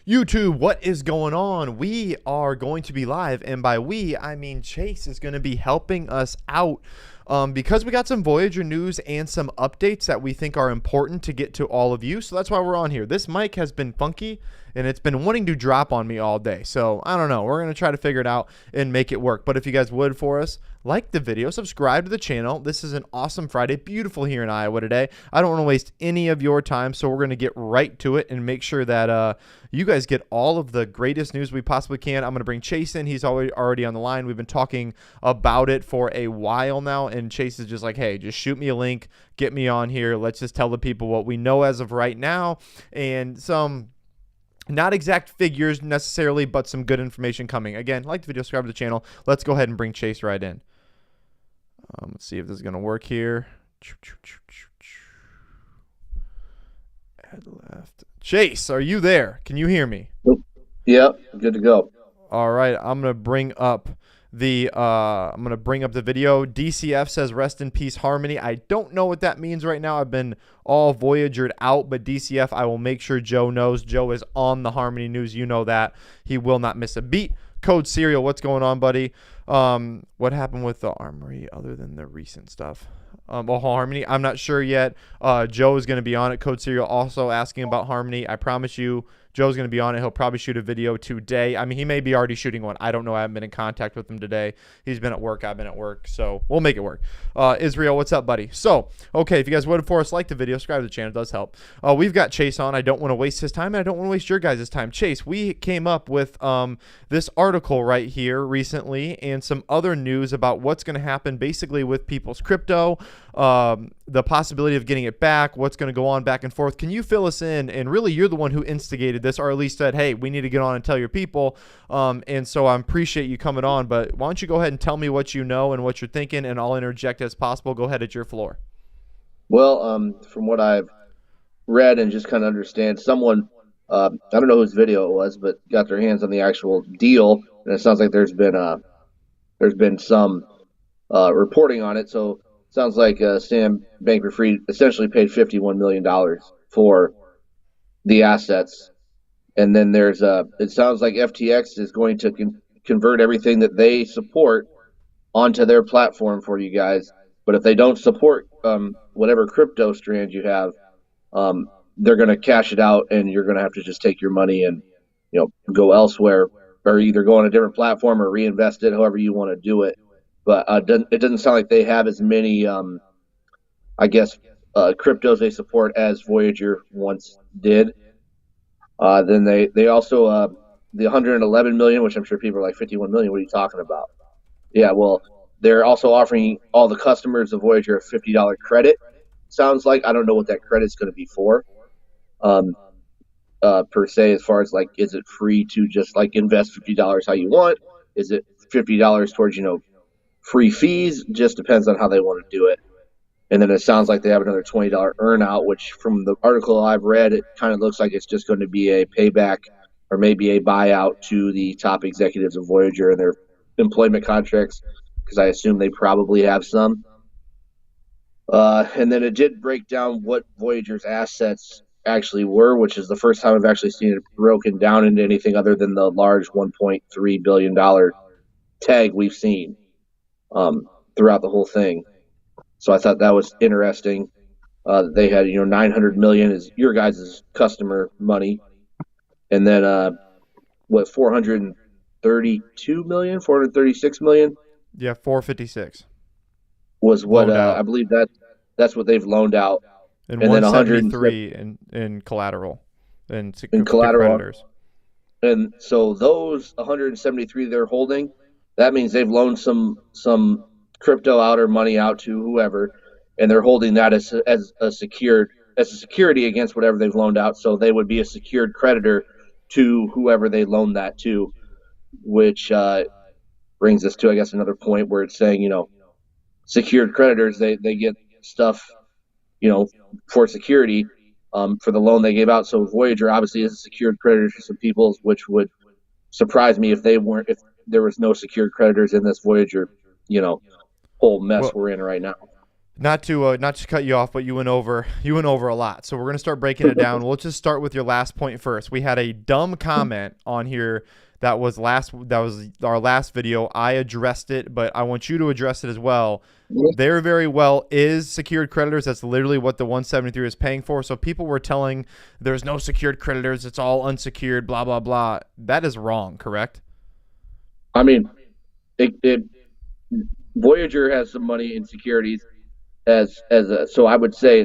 YouTube, what is going on? We are going to be live, and by we, I mean Chase is going to be helping us out because we got some Voyager news and some updates that we think are important to get to all of you. So that's why we're on here. This mic has been funky, and it's been wanting to drop on me all day. So I don't know. We're going to try to figure it out and make it work. But if you guys would for us, like the video, subscribe to the channel. This is an awesome Friday. Beautiful here in Iowa today. I don't want to waste any of your time, so we're going to get right to it and make sure that you guys get all of the greatest news we possibly can. I'm going to bring Chase in. He's already on the line. We've been talking about it for a while now, and Chase is just like, hey, just shoot me a link, get me on here. Let's just tell the people what we know as of right now and some not exact figures necessarily, but some good information coming. Again, like the video, subscribe to the channel. Let's go ahead and bring Chase right in. Let's see if this is going to work here. Add left. Chase, are you there? Can you hear me? Yep, good to go. All right, I'm going to bring up the video. DCF says rest in peace Harmony. I don't know what that means right now. I've been all Voyagered out, but DCF, I will make sure Joe knows. Joe is on the Harmony news. You know that. He will not miss a beat. Code Serial, what's going on, buddy? What happened with the Armory other than the recent stuff? Well, Harmony, I'm not sure yet. Joe is going to be on it. Code Serial also asking about Harmony. I promise you, Joe's going to be on it. He'll probably shoot a video today. I mean, he may be already shooting one. I don't know. I haven't been in contact with him today. He's been at work. I've been at work. So we'll make it work. Israel, what's up, buddy? So, okay, if you guys voted for us, like the video, subscribe to the channel. It does help. We've got Chase on. I don't want to waste his time, and I don't want to waste your guys' time. Chase, we came up with this article right here recently and some other news about what's going to happen basically with people's crypto, the possibility of getting it back, what's going to go on back and forth. Can you fill us in? And really, you're the one who instigated this, or at least said, hey, we need to get on and tell your people. And so I appreciate you coming on, but why don't you go ahead and tell me what you know and what you're thinking, and I'll interject as possible. Go ahead, it's your floor. Well, from what I've read and just kind of understand, someone, I don't know whose video it was, but got their hands on the actual deal, and it sounds like there's been some reporting on it. So it sounds like Sam Bankman-Fried essentially paid $51 million for the assets. And then it sounds like FTX is going to convert everything that they support onto their platform for you guys. But if they don't support whatever crypto strand you have, they're going to cash it out, and you're going to have to just take your money and go elsewhere, or either go on a different platform or reinvest it, however you want to do it. But it doesn't sound like they have as many, cryptos they support as Voyager once did. Then they also the 111 million, which I'm sure people are like 51 million. What are you talking about? Yeah, well, they're also offering all the customers of Voyager a $50 credit. Sounds like, I don't know what that credit's going to be for, per se, as far as like, is it free to just like invest $50 how you want? Is it $50 towards free fees? Just depends on how they want to do it. And then it sounds like they have another $20 earn out, which from the article I've read, it kind of looks like it's just going to be a payback or maybe a buyout to the top executives of Voyager and their employment contracts, because I assume they probably have some. And then it did break down what Voyager's assets actually were, which is the first time I've actually seen it broken down into anything other than the large $1.3 billion tag we've seen throughout the whole thing. So I thought that was interesting. They had, 900 million is your guys' customer money. And then, 432 million, 436 million? Yeah, 456. Was what, I believe that's what they've loaned out. And then 173 in collateral and collateral creditors. And so those 173 they're holding, that means they've loaned some crypto out or money out to whoever, and they're holding that as a security against whatever they've loaned out. So they would be a secured creditor to whoever they loaned that to, which brings us to, I guess, another point where it's saying, secured creditors, they get stuff, for security for the loan they gave out. So Voyager obviously is a secured creditor to some people, which would surprise me if there was no secured creditors in this Voyager, whole mess we're in right now. Not to cut you off, but you went over a lot. So we're gonna start breaking it down. We'll just start with your last point first. We had a dumb comment on here that was our last video. I addressed it, but I want you to address it as well. There very well is secured creditors. That's literally what the 173 is paying for. So people were telling there's no secured creditors. It's all unsecured. Blah blah blah. That is wrong. Correct? I mean, it Voyager has some money in securities so I would say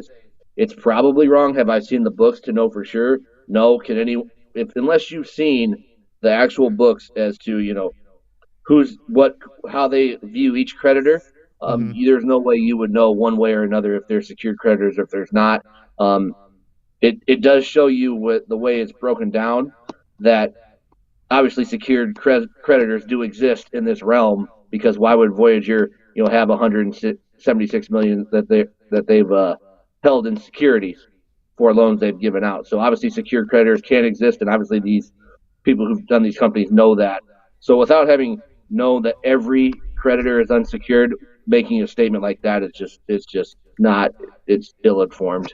it's probably wrong. Have I seen the books to know for sure? No. Can any if unless you've seen the actual books as to who's what how they view each creditor, Mm-hmm. there's no way you would know one way or another if there's secured creditors or if there's not. Um, it does show you with the way it's broken down that obviously secured creditors do exist in this realm, because why would Voyager have 176 million that they've held in securities for loans they've given out. So obviously secured creditors can exist, and obviously these people who've done these companies know that. So without having known that every creditor is unsecured, making a statement like that is just not, it's ill informed.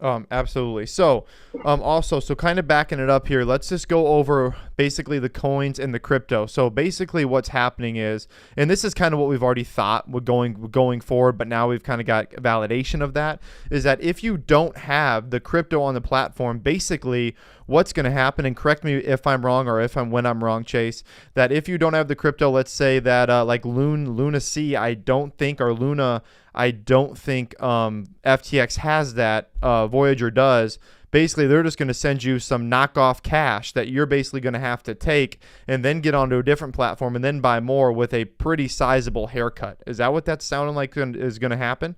Absolutely. So, also, so kind of backing it up here, let's just go over basically the coins and the crypto. So basically, what's happening is, and this is kind of what we've already thought we're going forward, but now we've kind of got validation of that. Is that if you don't have the crypto on the platform, basically what's going to happen, and correct me if I'm wrong or if I'm when I'm wrong, Chase, that if you don't have the crypto, let's say that like Luna C, I don't think, or Luna, I don't think FTX has that. Voyager does. Basically, they're just going to send you some knockoff cash that you're basically going to have to take and then get onto a different platform and then buy more with a pretty sizable haircut. Is that what that's sounding like is going to happen?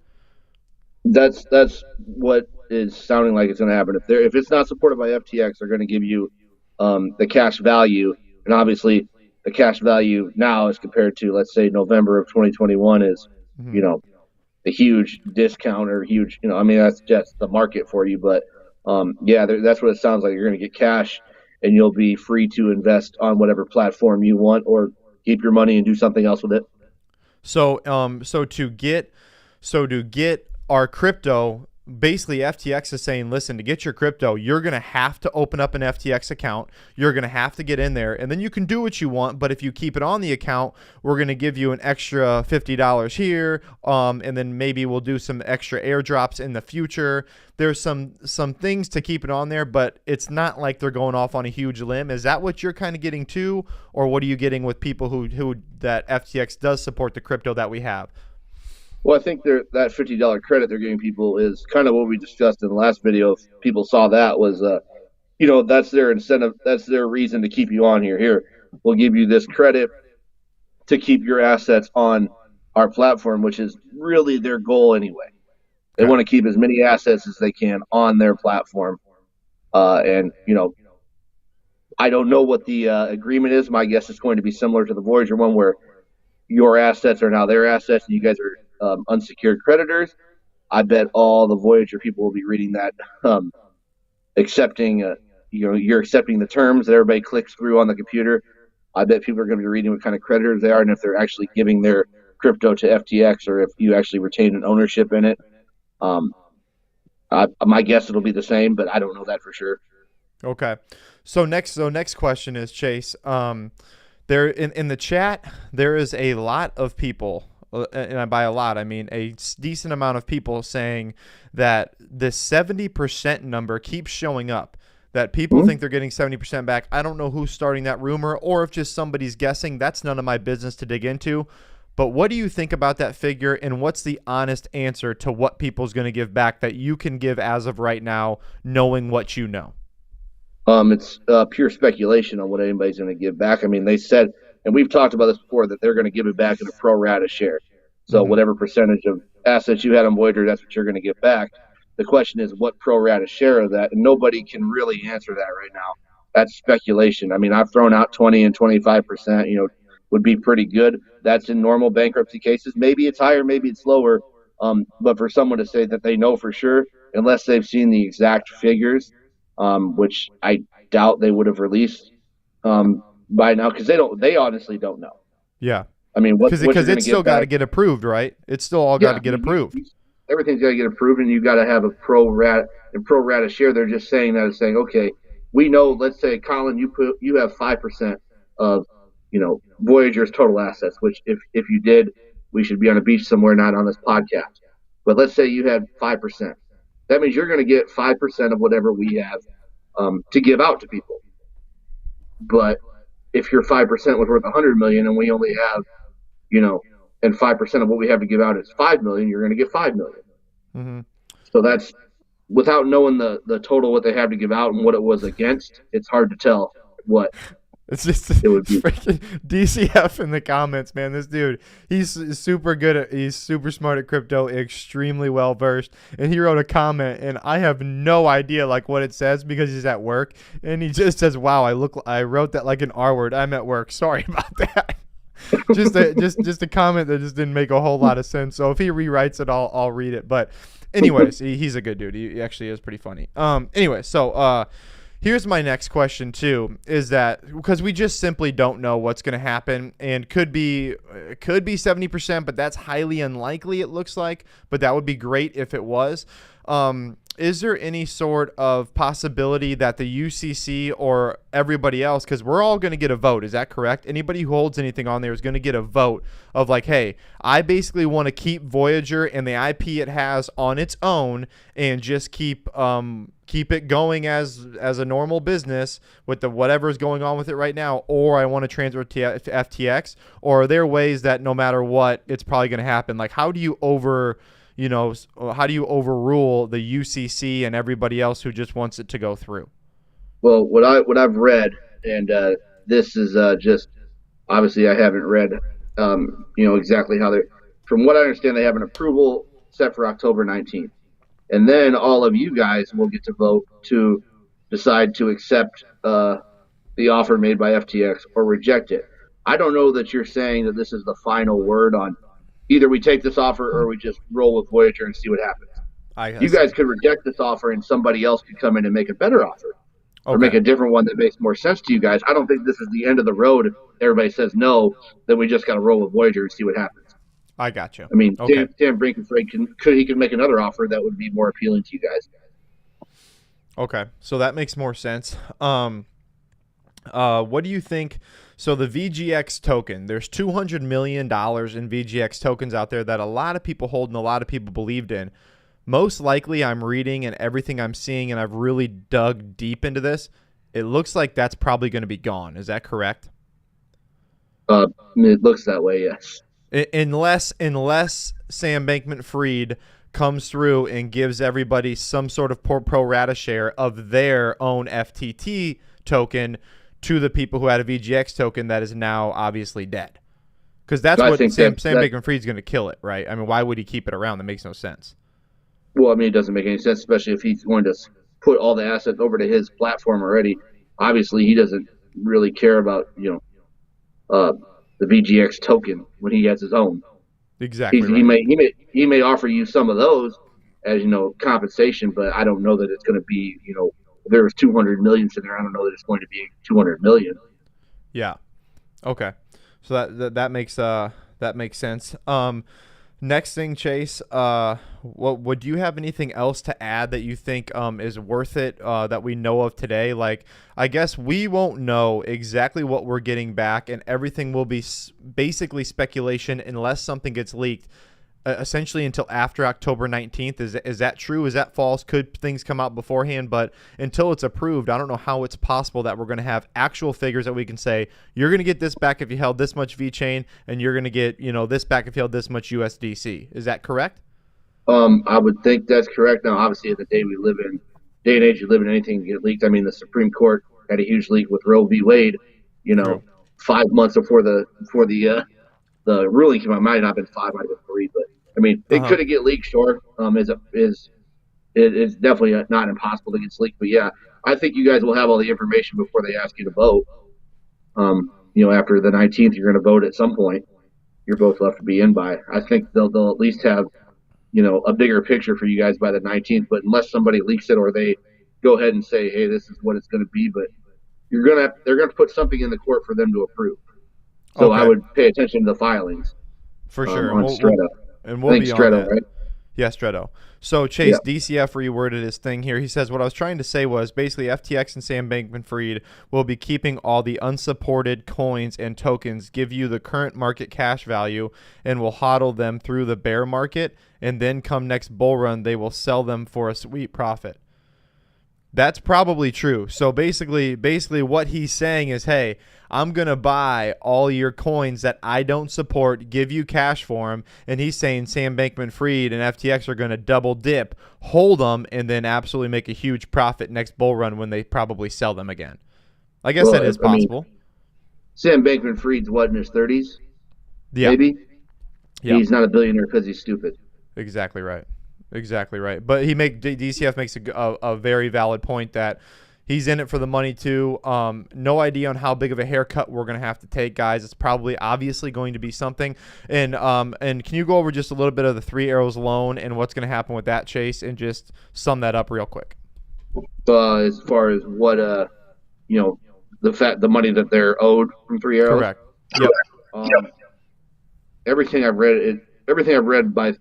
That's what is sounding like it's going to happen. If it's not supported by FTX, they're going to give you the cash value, and obviously the cash value now as compared to, let's say, November of 2021 is Mm-hmm. you know a huge discount, or huge, I mean, that's just the market for you. But yeah, that's what it sounds like. You're going to get cash, and you'll be free to invest on whatever platform you want, or keep your money and do something else with it. So to get our crypto, basically FTX is saying, listen, to get your crypto, you're going to have to open up an FTX account. You're going to have to get in there, and then you can do what you want. But if you keep it on the account, we're going to give you an extra $50 here, and then maybe we'll do some extra airdrops in the future. There's some things to keep it on there, but it's not like they're going off on a huge limb. Is that what you're kind of getting to, or what are you getting with people who that FTX does support the crypto that we have? Well, I think that $50 credit they're giving people is kind of what we discussed in the last video. If people saw that, was that's their incentive, that's their reason to keep you on here. Here, we'll give you this credit to keep your assets on our platform, which is really their goal anyway. They Okay. want to keep as many assets as they can on their platform. And I don't know what the agreement is. My guess is going to be similar to the Voyager one, where your assets are now their assets, and you guys are unsecured creditors. I bet all the Voyager people will be reading that, accepting, you're accepting the terms that everybody clicks through on the computer. I bet people are going to be reading what kind of creditors they are, and if they're actually giving their crypto to FTX, or if you actually retain an ownership in it. Um, my guess it'll be the same, but I don't know that for sure. Okay. So next question is, Chase. There in the chat, there is a lot of people, and by a lot I mean a decent amount of people, saying that this 70% number keeps showing up. That people Mm-hmm. think they're getting 70% back. I don't know who's starting that rumor, or if just somebody's guessing. That's none of my business to dig into. But what do you think about that figure, and what's the honest answer to what people's going to give back that you can give as of right now, knowing what you know? It's pure speculation on what anybody's going to give back. I mean, they said, and we've talked about this before, that they're going to give it back in a pro rata share. So Mm-hmm. whatever percentage of assets you had on Voyager, that's what you're going to get back. The question is, what pro rata share of that? And nobody can really answer that right now. That's speculation. I mean, I've thrown out 20 and 25%. Would be pretty good. That's in normal bankruptcy cases. Maybe it's higher, maybe it's lower. But for someone to say that they know for sure, unless they've seen the exact figures, which I doubt they would have released by now, because they honestly don't know. Yeah. I mean, what Because you're going to it's still get got to back? get approved, right? It's still all got Yeah, to I get mean, approved. everything's got to get approved, and you got to have a pro rata share. They're just saying that, saying, okay, we know. Let's say, Colin, you have 5% of Voyager's total assets. Which, if you did, we should be on a beach somewhere, not on this podcast. But let's say you had 5%. That means you're going to get 5% of whatever we have to give out to people. But if your 5% was worth 100 million and we only have, and 5% of what we have to give out is 5 million, you're going to get 5 million. Mm-hmm. So that's, without knowing the total what they have to give out and what it was against, it's hard to tell what It's just it would be. freaking DCF in the comments, man. This dude, he's super good he's super smart at crypto, extremely well versed. And he wrote a comment, and I have no idea like what it says because he's at work, and he just says, "Wow, I wrote that like an R word. I'm at work. Sorry about that." just a comment that just didn't make a whole lot of sense. So if he rewrites it, I'll read it. But anyways, he's a good dude. He actually is pretty funny. Anyway, so here's my next question too, is that because we just simply don't know what's going to happen, and could be 70%, but that's highly unlikely, it looks like, but that would be great if it was. Is there any sort of possibility that the UCC or everybody else, because we're all going to get a vote, is that correct? Anybody who holds anything on there is going to get a vote of like, hey, I basically want to keep Voyager and the IP it has on its own and just keep it going as a normal business with the whatever's going on with it right now, or I want to transfer to FTX, or are there ways that no matter what, it's probably going to happen? Like, how do you how do you overrule the UCC and everybody else who just wants it to go through? Well, what I've read, and this is just, obviously I haven't read, exactly how they're. From what I understand, they have an approval set for October 19th, and then all of you guys will get to vote to decide to accept the offer made by FTX or reject it. I don't know that you're saying that this is the final word on either we take this offer or we just roll with Voyager and see what happens. You guys could reject this offer and somebody else could come in and make a better offer, or make a different one that makes more sense to you guys. I don't think this is the end of the road. If everybody says no, then we just got to roll with Voyager and see what happens. I got you. I mean, okay. Sam Brinkman could make another offer that would be more appealing to you guys. Okay, so that makes more sense. What do you think? So the VGX token, there's $200 million in VGX tokens out there that a lot of people hold and a lot of people believed in. Most likely, I'm reading and everything I'm seeing, and I've really dug deep into this, it looks like that's probably going to be gone. Is that correct? It looks that way, yes. Unless Sam Bankman-Fried comes through and gives everybody some sort of pro rata share of their own FTT token to the people who had a VGX token that is now obviously dead. Because that's what Sam Bankman-Fried's going to kill it, right? I mean, why would he keep it around? That makes no sense. Well, I mean, it doesn't make any sense, especially if he's going to put all the assets over to his platform already. Obviously, he doesn't really care about, the VGX token when he has his own. Exactly. He may offer you some of those as compensation, but I don't know that it's going to be there was 200 million in there. I don't know that it's going to be 200 million. Yeah. Okay. So that makes sense. Next thing, Chase, would you have anything else to add that you think is worth it that we know of today? Like, I guess we won't know exactly what we're getting back, and everything will be basically speculation unless something gets leaked. Essentially until after October 19th. Is that true? Is that false? Could things come out beforehand? But until it's approved, I don't know how it's possible that we're going to have actual figures that we can say, you're going to get this back if you held this much VeChain, and you're going to get, this back if you held this much USDC. Is that correct? I would think that's correct. Now, obviously, in the day and age you live in, anything can get leaked. I mean, the Supreme Court had a huge leak with Roe v. Wade, 5 months before the ruling came out. Might not have been 5, might have been 3, but I mean, it could get leaked. Sure, it's definitely not impossible to get leaked. But yeah, I think you guys will have all the information before they ask you to vote. After the 19th, you're going to vote at some point. Your vote's left to be in by. I think they'll at least have a bigger picture for you guys by the 19th. But unless somebody leaks it or they go ahead and say, hey, this is what it's going to be, but they're going to put something in the court for them to approve. So I Okay, would pay attention to the filings for sure. And on Strata. I we'll think be on Strata, that. right? Yes, Stretto. So Yeah. Chase, DCF reworded his thing here. He says, what I was trying to say was basically FTX and Sam Bankman-Fried will be keeping all the unsupported coins and tokens, give you the current market cash value, and will hodl them through the bear market. And then come next bull run, they will sell them for a sweet profit. That's probably true. So basically what he's saying is, hey, I'm going to buy all your coins that I don't support, give you cash for them. And he's saying Sam Bankman-Fried and FTX are going to double dip, hold them, and then absolutely make a huge profit next bull run when they probably sell them again. I guess that Well, is I mean, possible. Sam Bankman-Fried's what, in his 30s, Yeah. maybe. Yep. He's not a billionaire because he's stupid. Exactly right. Exactly right. But DCF makes a very valid point that he's in it for the money too. No idea on how big of a haircut we're gonna have to take, guys. It's probably obviously going to be something. And can you go over just a little bit of the Three Arrows loan and what's gonna happen with that, Chase, and just sum that up real quick? As far as what you know, the money that they're owed from Three Arrows. Correct. Yep. Um, everything I've read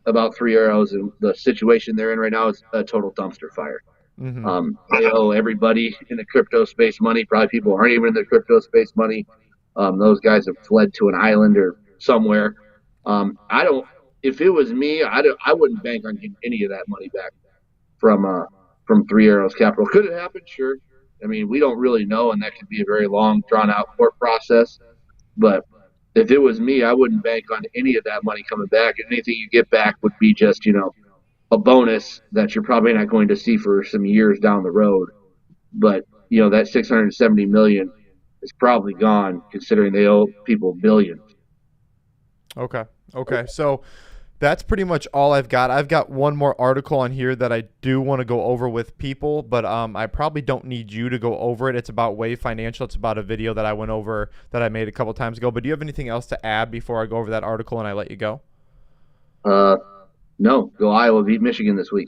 about Three Arrows and the situation they're in right now is a total dumpster fire. Mm-hmm. They owe everybody in the crypto space money. Probably people who aren't even in the crypto space money. Those guys have fled to an island or somewhere. I don't. If it was me, I wouldn't bank on getting any of that money back from Three Arrows Capital. Could it happen? Sure. I mean, we don't really know, and that could be a very long, drawn out court process. But if it was me, I wouldn't bank on any of that money coming back. And anything you get back would be just, a bonus that you're probably not going to see for some years down the road. But, that 670 million is probably gone considering they owe people billions. Okay. Okay. So that's pretty much all I've got. I've got one more article on here that I do want to go over with people, but I probably don't need you to go over it. It's about Wave Financial. It's about a video that I went over that I made a couple times ago. But do you have anything else to add before I go over that article and I let you go? No, go Iowa beat Michigan this week.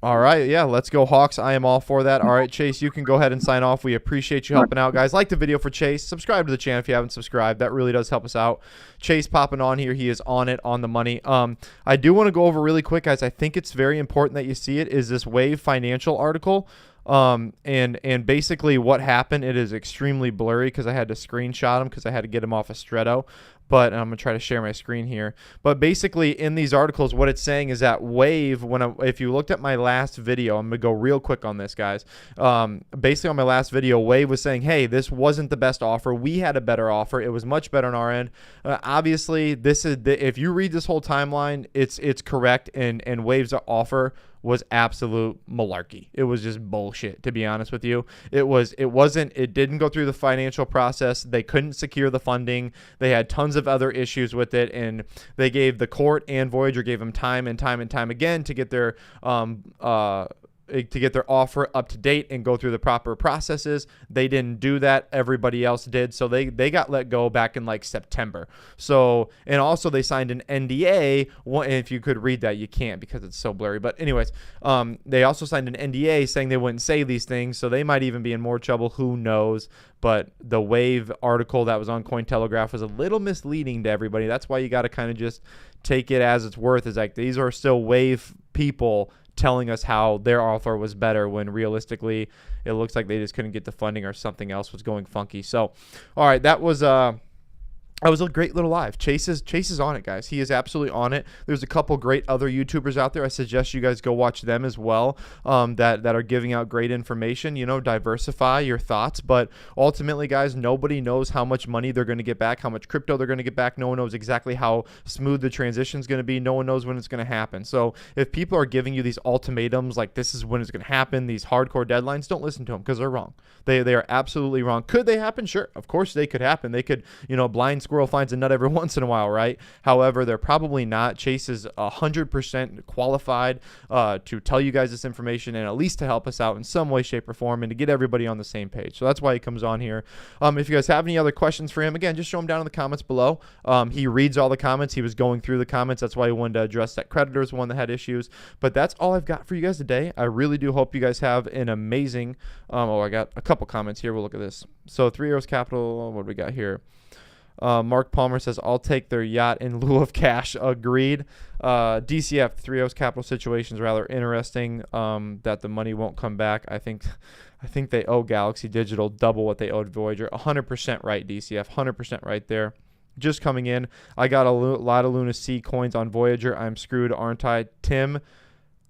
All right, yeah, let's go Hawks. I am all for that. All right, Chase, you can go ahead and sign off. We appreciate you helping out, guys. Like the video for Chase. Subscribe to the channel if you haven't subscribed. That really does help us out. Chase popping on here. He is on it, on the money. I do want to go over really quick, guys. I think it's very important that you see it, is this Wave Financial article. And basically what happened, it is extremely blurry because I had to screenshot him because I had to get him off of Stretto. But I'm going to try to share my screen here. But basically in these articles, what it's saying is that Wave, if you looked at my last video, I'm going to go real quick on this, guys. Basically on my last video, Wave was saying, hey, this wasn't the best offer. We had a better offer. It was much better on our end. Obviously, if you read this whole timeline, it's correct. And Wave's offer was absolute malarkey. It was just bullshit, to be honest with you. It didn't go through the financial process. They couldn't secure the funding. They had tons of other issues with it, and they gave the court and Voyager gave them time and time and time again to get their offer up to date and go through the proper processes. They didn't do that. Everybody else did. So they got let go back in like September. So, and also they signed an NDA. And if you could read that, you can't because it's so blurry. But anyways, they also signed an NDA saying they wouldn't say these things. So they might even be in more trouble. Who knows? But the Wave article that was on Cointelegraph was a little misleading to everybody. That's why you got to kind of just take it as it's worth. Is like, these are still Wave people telling us how their offer was better when realistically it looks like they just couldn't get the funding or something else was going funky. So, all right, that was a great little live. Chase is on it, guys. He is absolutely on it. There's a couple great other YouTubers out there. I suggest you guys go watch them as well, that are giving out great information. Diversify your thoughts. But ultimately, guys, nobody knows how much money they're going to get back, how much crypto they're going to get back. No one knows exactly how smooth the transition is going to be. No one knows when it's going to happen. So if people are giving you these ultimatums, like this is when it's going to happen, these hardcore deadlines, don't listen to them because they're wrong. They are absolutely wrong. Could they happen? Sure. Of course they could happen. They could, blind squirrel finds a nut every once in a while, right? However, they're probably not. Chase is 100% qualified to tell you guys this information and at least to help us out in some way, shape, or form and to get everybody on the same page. So that's why he comes on here. If you guys have any other questions for him, again, just show him down in the comments below. He reads all the comments. He was going through the comments. That's why he wanted to address that creditors one that had issues. But that's all I've got for you guys today. I really do hope you guys have an amazing I got a couple comments here. We'll look at this. So Three Arrows Capital, what do we got here? Mark Palmer says, I'll take their yacht in lieu of cash. Agreed. DCF, 3O's capital situation is rather interesting, that the money won't come back. I think they owe Galaxy Digital double what they owed Voyager. 100% right, DCF. 100% right there. Just coming in, I got a lot of Luna C coins on Voyager. I'm screwed, aren't I? Tim,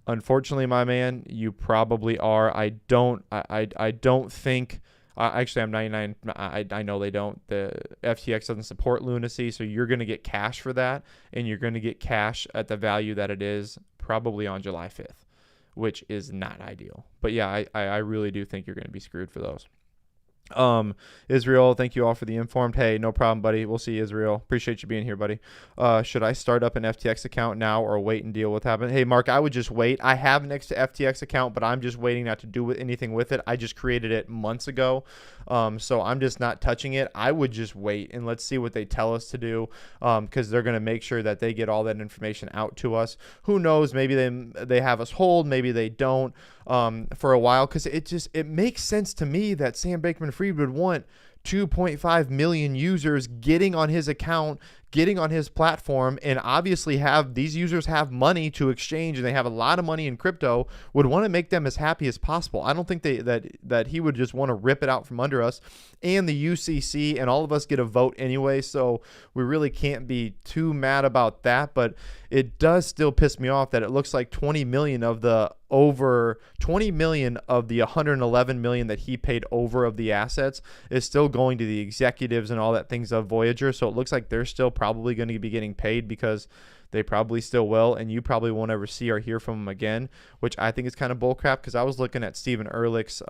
unfortunately, my man, you probably are. I don't think... actually, I'm 99. I know they don't. The FTX doesn't support Lunacy, so you're going to get cash for that, and you're going to get cash at the value that it is probably on July 5th, which is not ideal. But yeah, I really do think you're going to be screwed for those. Israel, thank you all for the informed. Hey, no problem, buddy. We'll see, Israel. Appreciate you being here, buddy. Should I start up an FTX account now or wait and deal with what happened? Hey, Mark, I would just wait. I have next to FTX account, but I'm just waiting not to do anything with it. I just created it months ago. So I'm just not touching it. I would just wait and let's see what they tell us to do. Cause they're going to make sure that they get all that information out to us. Who knows? Maybe they have us hold, maybe they don't, for a while. Cause it makes sense to me that Sam Bankman-Fried would want 2.5 million users getting on his account, getting on his platform, and obviously these users have money to exchange and they have a lot of money in crypto, would want to make them as happy as possible. I don't think that he would just want to rip it out from under us, and the UCC and all of us get a vote anyway, so we really can't be too mad about that. But it does still piss me off that it looks like 20 million of the 111 million that he paid over of the assets is still going to the executives and all that things of Voyager. So it looks like they're still probably going to be getting paid, because they probably still will, and you probably won't ever see or hear from them again, which I think is kind of bullcrap. Because I was looking at Stephen Ehrlich's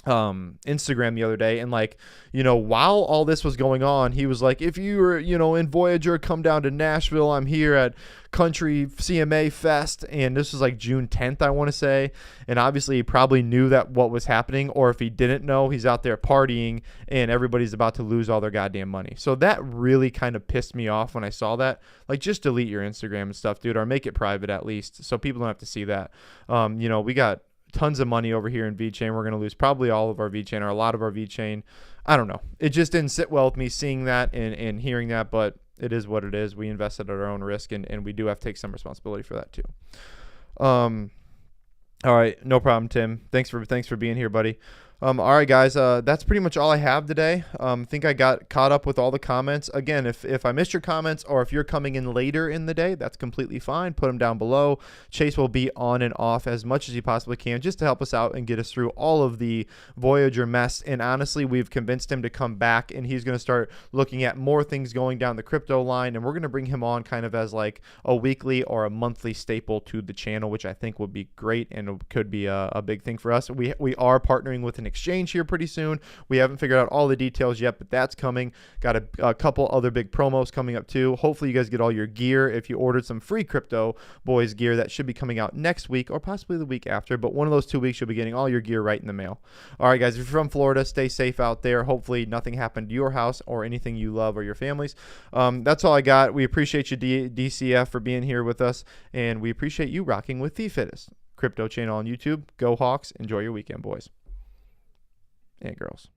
Instagram the other day, and while all this was going on, he was like, if you were in Voyager, come down to Nashville, I'm here at Country CMA Fest. And this was like June 10th, I want to say, and obviously he probably knew that what was happening, or if he didn't know, he's out there partying and everybody's about to lose all their goddamn money. So that really kind of pissed me off when I saw that. Like, just delete your Instagram and stuff, dude, or make it private at least, so people don't have to see that. We got tons of money over here in VeChain. We're going to lose probably all of our VeChain, or a lot of our VeChain. I don't know. It just didn't sit well with me seeing that and hearing that, but it is what it is. We invested at our own risk, and we do have to take some responsibility for that too. All right. No problem, Tim. Thanks for being here, buddy. All right, guys, that's pretty much all I have today. I think I got caught up with all the comments. Again, if I missed your comments, or if you're coming in later in the day, that's completely fine. Put them down below. Chase will be on and off as much as he possibly can, just to help us out and get us through all of the Voyager mess. And honestly, we've convinced him to come back, and he's going to start looking at more things going down the crypto line, and we're going to bring him on kind of as like a weekly or a monthly staple to the channel, which I think would be great and could be a big thing for us. We are partnering with an exchange here pretty soon. We haven't figured out all the details yet, but that's coming. Got a couple other big promos coming up too. Hopefully you guys get all your gear. If you ordered some free Crypto Boys gear, that should be coming out next week or possibly the week after, but one of those 2 weeks you'll be getting all your gear right in the mail. All right, guys, if you're from Florida, stay safe out there. Hopefully nothing happened to your house or anything you love or your families. That's all I got. We appreciate you, DCF, for being here with us, and we appreciate you rocking with the fittest crypto channel on YouTube. Go Hawks. Enjoy your weekend, boys and girls.